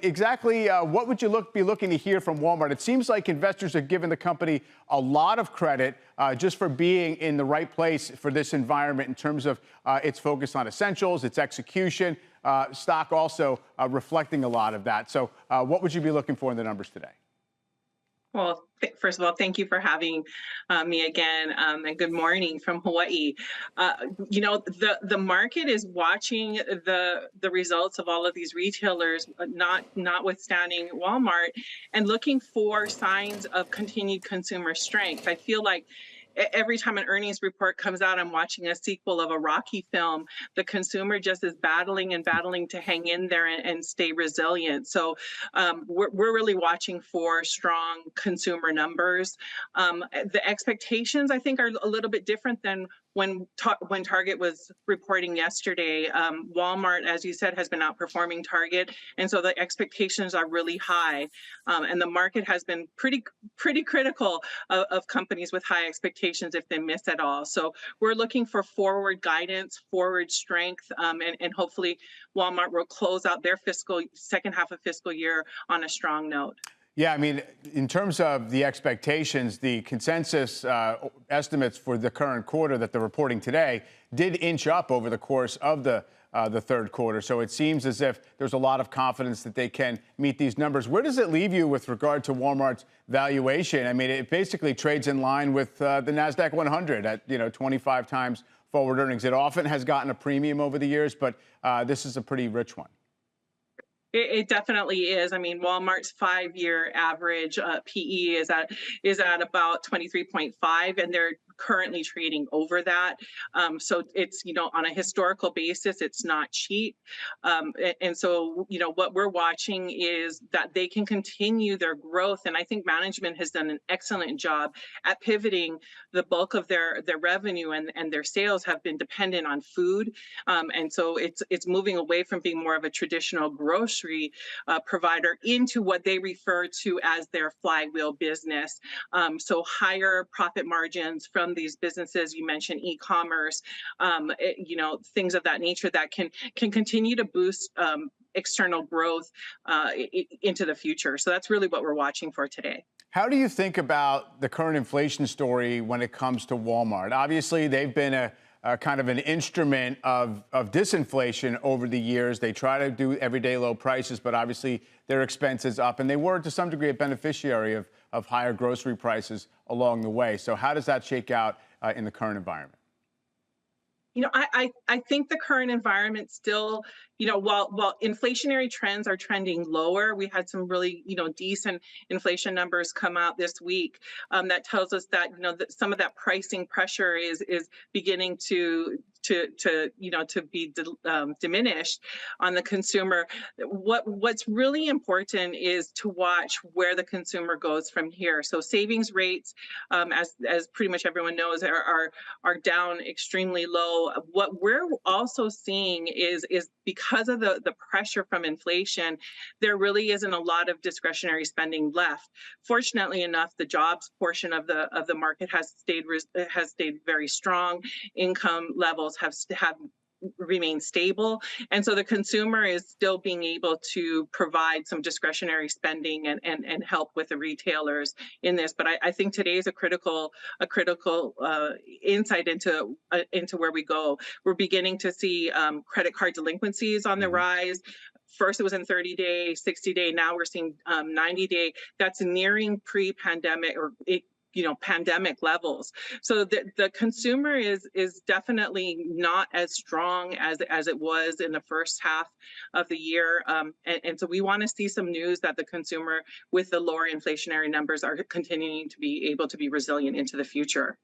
exactly what would you be looking to hear from Walmart? It seems like investors are giving the company a lot of credit just for being in the right place for this environment in terms of its focus on essentials, its execution, stock also reflecting a lot of that. So what would you be looking for in the numbers today? Well, first of all, thank you for having me again, and good morning from Hawaii. The market is watching the results of all of these retailers, notwithstanding Walmart, and looking for signs of continued consumer strength. I feel like every time an earnings report comes out, I'm watching a sequel of a Rocky film. The consumer just is battling and battling to hang in there and stay resilient. So we're really watching for strong consumer numbers. The expectations, I think, are a little bit different than when Target was reporting yesterday. Walmart, as you said, has been outperforming Target, and so the expectations are really high. And the market has been pretty critical of companies with high expectations if they miss at all. So we're looking for forward guidance, forward strength, and hopefully Walmart will close out their second half of fiscal year on a strong note. Yeah, I mean, in terms of the expectations, the consensus estimates for the current quarter that they're reporting today did inch up over the course of the third quarter. So it seems as if there's a lot of confidence that they can meet these numbers. Where does it leave you with regard to Walmart's valuation? I mean, it basically trades in line with the NASDAQ 100 at 25 times forward earnings. It often has gotten a premium over the years, but this is a pretty rich one. It definitely is. I mean, Walmart's 5-year average PE is at about 23.5, and they're currently trading over that. So it's, on a historical basis, it's not cheap. And so, what we're watching is that they can continue their growth. And I think management has done an excellent job at pivoting. The bulk of their revenue and their sales have been dependent on food. And so it's moving away from being more of a traditional grocery provider into what they refer to as their flywheel business. So higher profit margins from these businesses. You mentioned e-commerce, things of that nature that can continue to boost external growth into the future. So that's really what we're watching for today. How do you think about the current inflation story when it comes to Walmart? Obviously, they've been a kind of an instrument of disinflation over the years. They try to do everyday low prices, but obviously their expenses up, and they were to some degree a beneficiary of higher grocery prices along the way. So how does that shake out in the current environment? I think the current environment still, while inflationary trends are trending lower, we had some really, decent inflation numbers come out this week that tells us that, that some of that pricing pressure is beginning to be diminished on the consumer. What's really important is to watch where the consumer goes from here. So savings rates, as pretty much everyone knows, are down extremely low. What we're also seeing is because of the pressure from inflation, there really isn't a lot of discretionary spending left. Fortunately enough, the jobs portion of the market has stayed very strong. Income levels have remained stable, and so the consumer is still being able to provide some discretionary spending and help with the retailers in this. But I think today is a critical insight into where we go. We're beginning to see credit card delinquencies on the rise. First, it was in 30-day, 60-day. Now we're seeing 90-day. That's nearing pre-pandemic or pandemic levels. So the consumer is definitely not as strong as it was in the first half of the year. And so we want to see some news that the consumer with the lower inflationary numbers are continuing to be able to be resilient into the future.